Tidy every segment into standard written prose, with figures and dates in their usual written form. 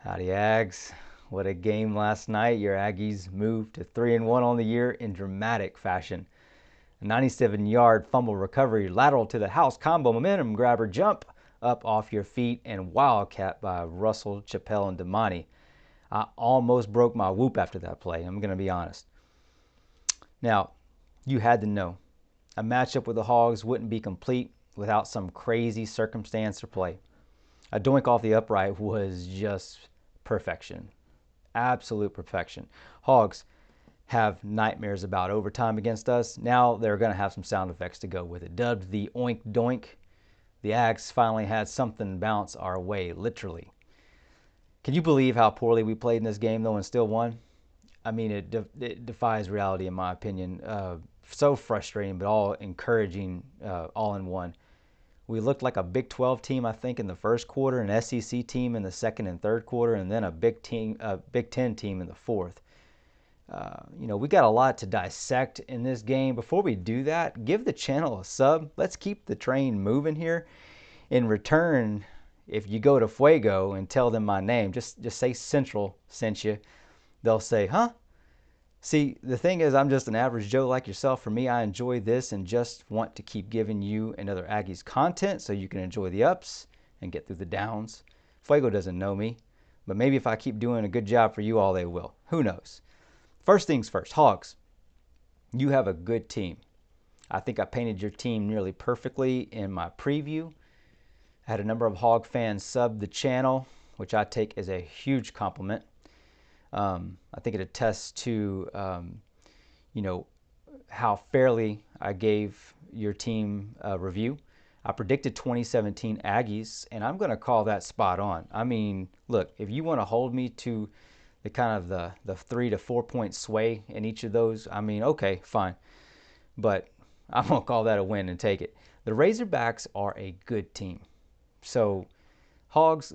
Howdy, Ags. What a game last night. Your Aggies moved to 3-1 on the year in dramatic fashion. A 97-yard fumble recovery, lateral to the house combo, momentum grabber, jump up off your feet, and wildcat by Russell, Chappelle, and Damani. I almost broke my whoop after that play, I'm going to be honest. Now, you had to know. A matchup with the Hogs wouldn't be complete without some crazy circumstance or play. A doink off the upright was just perfection. Absolute perfection. Hogs have nightmares about overtime against us. Now they're going to have some sound effects to go with it. Dubbed the oink doink, the Aggies finally had something bounce our way, literally. Can you believe how poorly we played in this game, though, and still won? I mean, it defies reality, in my opinion. So frustrating, but all encouraging, all in one. We looked like a Big 12 team, I think, in the first quarter, an SEC team in the second and third quarter, and then a Big 10 team in the fourth. We got a lot to dissect in this game. Before we do that, give the channel a sub. Let's keep the train moving here. In return, if you go to Fuego and tell them my name, just say Central sent you. They'll say, huh? See, the thing is, I'm just an average Joe like yourself. For me, I enjoy this and just want to keep giving you and other Aggies content so you can enjoy the ups and get through the downs. Fuego doesn't know me, but maybe if I keep doing a good job for you all, they will. Who knows? First things first, Hogs, you have a good team. I think I painted your team nearly perfectly in my preview. I had a number of Hog fans sub the channel, which I take as a huge compliment. I think it attests to, how fairly I gave your team a review. I predicted 2017 Aggies, and I'm going to call that spot on. I mean, look, if you want to hold me to the kind of the 3 to 4 point sway in each of those, I mean, okay, fine. But I'm going to call that a win and take it. The Razorbacks are a good team. So, Hogs,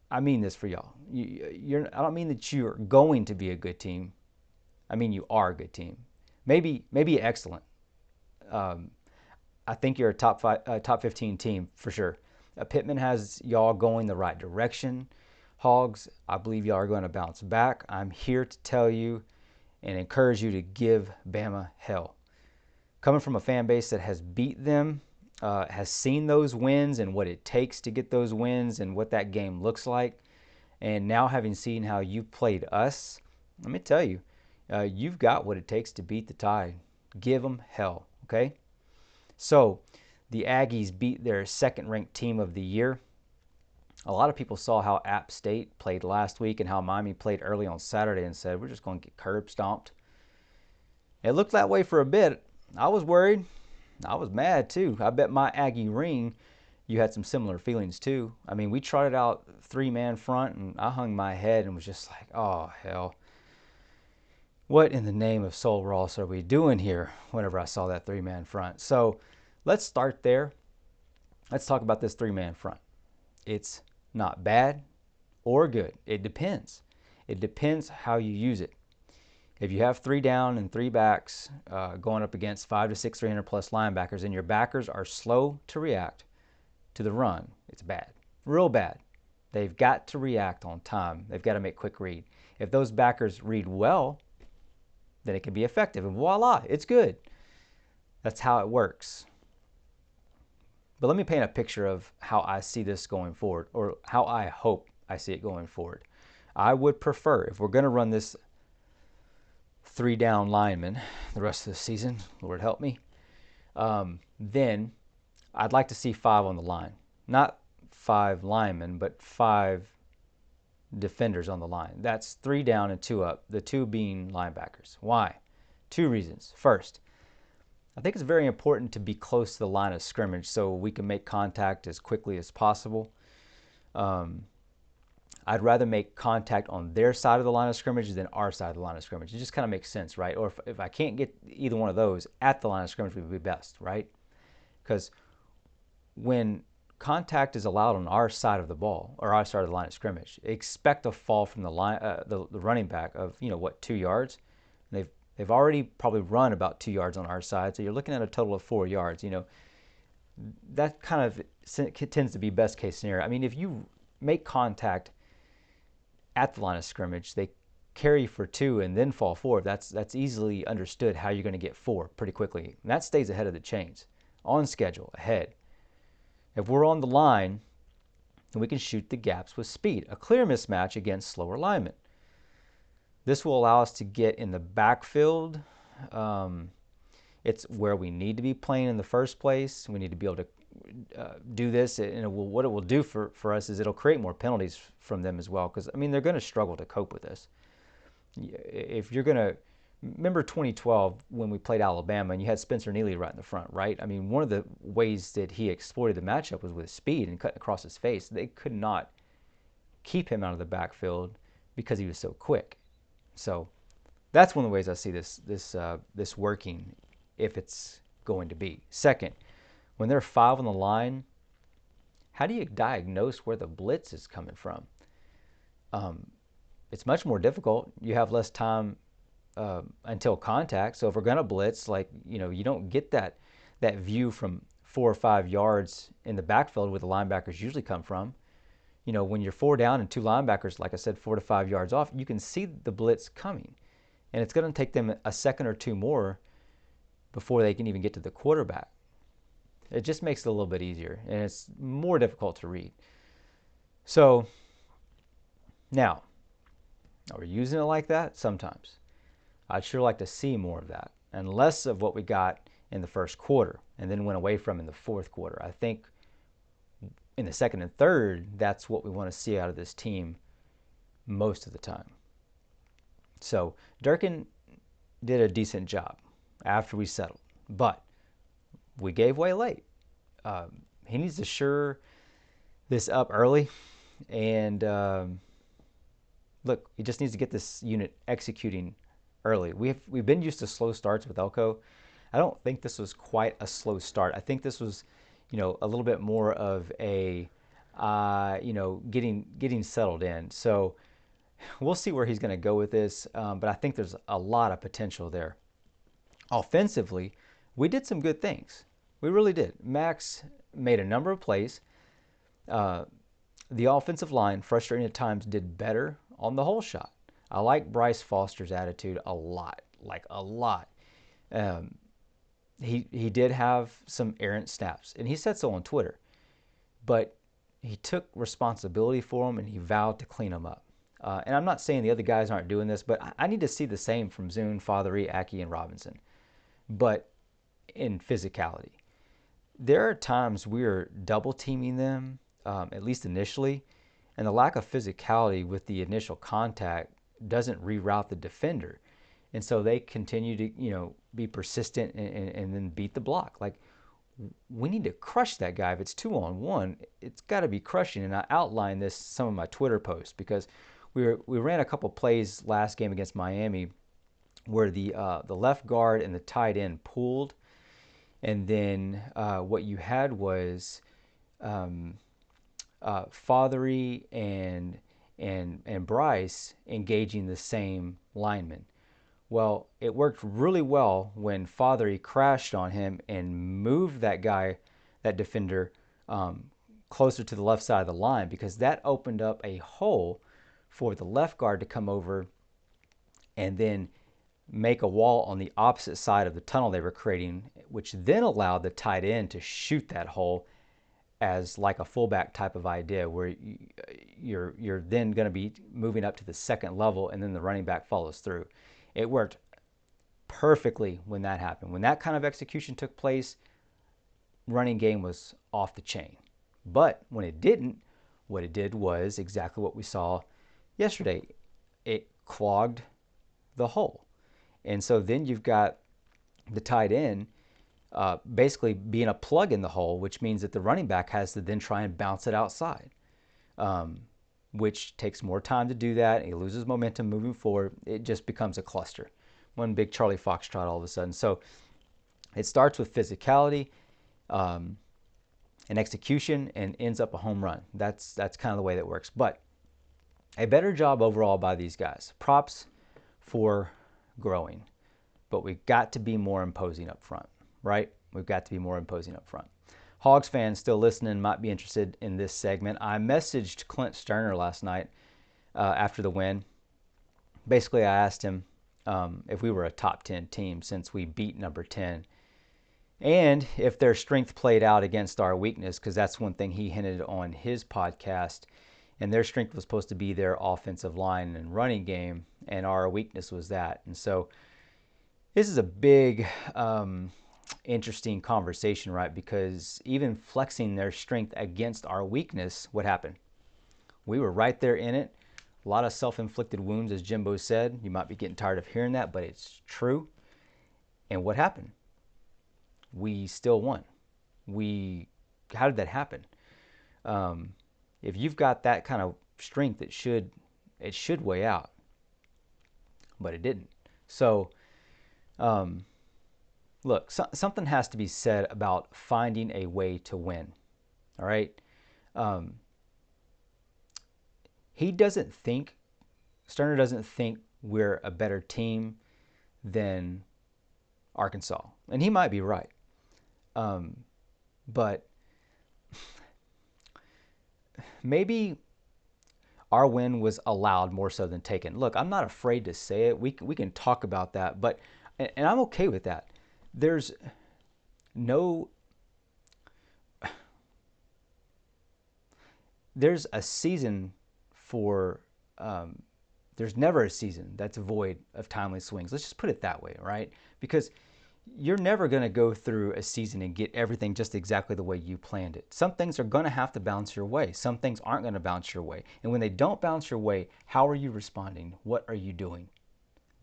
I mean this for y'all. I don't mean that you're going to be a good team. I mean you are a good team. Maybe excellent. I think you're a top 15 team for sure. Pittman has y'all going the right direction. Hogs, I believe y'all are going to bounce back. I'm here to tell you and encourage you to give Bama hell. Coming from a fan base that has beat them, has seen those wins and what it takes to get those wins and what that game looks like, and now having seen how you played us, let me tell you, you've got what it takes to beat the Tide. Give them hell, okay? So the Aggies beat their second-ranked team of the year. A lot of people saw how App State played last week and how Miami played early on Saturday and said, we're just going to get curb stomped. It looked that way for a bit. I was worried. I was mad too. I bet my Aggie ring you had some similar feelings too. I mean, we trotted out 3-man front and I hung my head and was just like, oh, hell. What in the name of Soul Ross are we doing here whenever I saw that 3-man front? So let's start there. Let's talk about this 3-man front. It's not bad or good. It depends. It depends how you use it. If you have 3 down and 3 backs going up against 5 to 6 300-plus linebackers and your backers are slow to react to the run, it's bad. Real bad. They've got to react on time. They've got to make quick read. If those backers read well, then it can be effective. And voila, it's good. That's how it works. But let me paint a picture of how I see this going forward, or how I hope I see it going forward. I would prefer, if we're going to run this 3-down lineman the rest of the season, Lord help me, then I'd like to see 5 on the line. Not 5 linemen, but 5 defenders on the line. That's 3 down and 2 up, the 2 being linebackers. Why? 2 reasons. First, I think it's very important to be close to the line of scrimmage so we can make contact as quickly as possible. I'd rather make contact on their side of the line of scrimmage than our side of the line of scrimmage. It just kind of makes sense, right? Or if I can't get either one of those at the line of scrimmage would be best, right? Because when contact is allowed on our side of the ball or our side of the line of scrimmage, expect a fall from the line, the running back of 2 yards. They've already probably run about 2 yards on our side, so you're looking at a total of 4 yards. That kind of tends to be best case scenario. I mean, if you make contact at the line of scrimmage, they carry for 2 and then fall forward. That's easily understood how you're going to get 4 pretty quickly. And that stays ahead of the chains, on schedule, ahead. If we're on the line, we can shoot the gaps with speed, a clear mismatch against slower linemen. This will allow us to get in the backfield. It's where we need to be playing in the first place. We need to be able to do this, and what it will do for us is it'll create more penalties from them as well, because, I mean, they're going to struggle to cope with this. If you're going to remember 2012 when we played Alabama and you had Spencer Neely right in the front, right? I mean, one of the ways that he exploited the matchup was with speed and cutting across his face. They could not keep him out of the backfield because he was so quick. So that's one of the ways I see this working, if it's going to be. Second, when they're 5 on the line, how do you diagnose where the blitz is coming from? It's much more difficult. You have less time until contact. So if we're going to blitz, you don't get that view from 4 or 5 yards in the backfield where the linebackers usually come from. When you're 4 down and 2 linebackers, like I said, 4 to 5 yards off, you can see the blitz coming. And it's going to take them a second or 2 more before they can even get to the quarterback. It just makes it a little bit easier, and it's more difficult to read. So now, are we using it like that? Sometimes. I'd sure like to see more of that, and less of what we got in the first quarter and then went away from in the fourth quarter. I think in the second and third, that's what we want to see out of this team most of the time. So Durkin did a decent job after we settled, but we gave way late. He needs to shore this up early, and look, he just needs to get this unit executing early. We've been used to slow starts with Elko. I don't think this was quite a slow start. I think this was, a little bit more of a, getting settled in. So we'll see where he's going to go with this, but I think there's a lot of potential there. Offensively, we did some good things. We really did. Max made a number of plays. The offensive line, frustrating at times, did better on the whole shot. I like Bryce Foster's attitude a lot, He did have some errant snaps, and he said so on Twitter. But he took responsibility for them, and he vowed to clean them up. And I'm not saying the other guys aren't doing this, but I need to see the same from Zune, Fathery, Aggie, and Robinson. But in physicality. There are times we're double teaming them, at least initially, and the lack of physicality with the initial contact doesn't reroute the defender. And so they continue to, be persistent and then beat the block. Like, we need to crush that guy. If it's 2-on-1, it's got to be crushing. And I outlined this in some of my Twitter posts because we ran a couple plays last game against Miami where the left guard and the tight end pulled, and then what you had was Fathery and Bryce engaging the same lineman. Well, it worked really well when Fathery crashed on him and moved that defender, closer to the left side of the line, because that opened up a hole for the left guard to come over and then make a wall on the opposite side of the tunnel they were creating, which then allowed the tight end to shoot that hole as like a fullback type of idea, where you're then going to be moving up to the second level and then the running back follows through. It worked perfectly when that happened. When that kind of execution took place, running game was off the chain. But when it didn't, what it did was exactly what we saw yesterday. It clogged the hole. And so then you've got the tight end basically being a plug in the hole, which means that the running back has to then try and bounce it outside, which takes more time to do that. He loses momentum moving forward. It just becomes a cluster. One big Charlie Foxtrot all of a sudden. So it starts with physicality and execution and ends up a home run. That's kind of the way that works. But a better job overall by these guys. Props for growing. But we've got to be more imposing up front, right? We've got to be more imposing up front. Hogs fans still listening might be interested in this segment. I messaged Clint Sterner last night after the win. Basically, I asked him if we were a top 10 team since we beat number 10, and if their strength played out against our weakness, because that's one thing he hinted on his podcast. And their strength was supposed to be their offensive line and running game, and our weakness was that. And so this is a big, interesting conversation, right? Because even flexing their strength against our weakness, what happened? We were right there in it. A lot of self-inflicted wounds, as Jimbo said. You might be getting tired of hearing that, but it's true. And what happened? We still won. How did that happen? If you've got that kind of strength, it should weigh out, but it didn't. So, look, something has to be said about finding a way to win. All right. Sterner doesn't think we're a better team than Arkansas, and he might be right. But maybe our win was allowed more so than taken. Look, I'm not afraid to say it. We can talk about that, and I'm okay with that. There's a season for, there's never a season that's void of timely swings. Let's just put it that way, right? Because you're never going to go through a season and get everything just exactly the way you planned it. Some things are going to have to bounce your way. Some things aren't going to bounce your way. And when they don't bounce your way, how are you responding? What are you doing?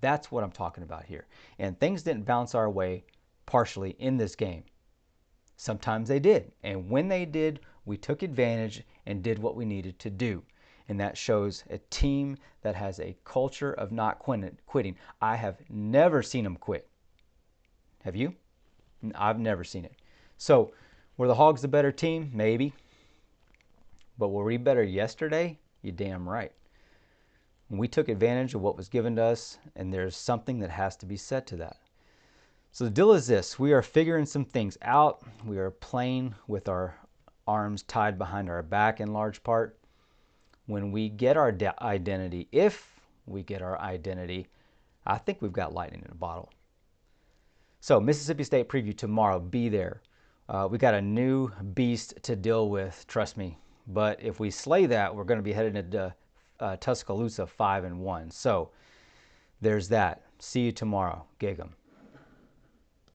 That's what I'm talking about here. And things didn't bounce our way partially in this game. Sometimes they did. And when they did, we took advantage and did what we needed to do. And that shows a team that has a culture of not quitting. I have never seen them quit. Have you? I've never seen it. So, were the Hogs the better team? Maybe. But were we better yesterday? You're damn right. We took advantage of what was given to us, and there's something that has to be said to that. So the deal is this. We are figuring some things out. We are playing with our arms tied behind our back in large part. When we get our identity, if we get our identity, I think we've got lightning in a bottle. So Mississippi State preview tomorrow. Be there. We got a new beast to deal with, trust me. But if we slay that, we're going to be headed into Tuscaloosa 5-1. So there's that. See you tomorrow. Gig 'em.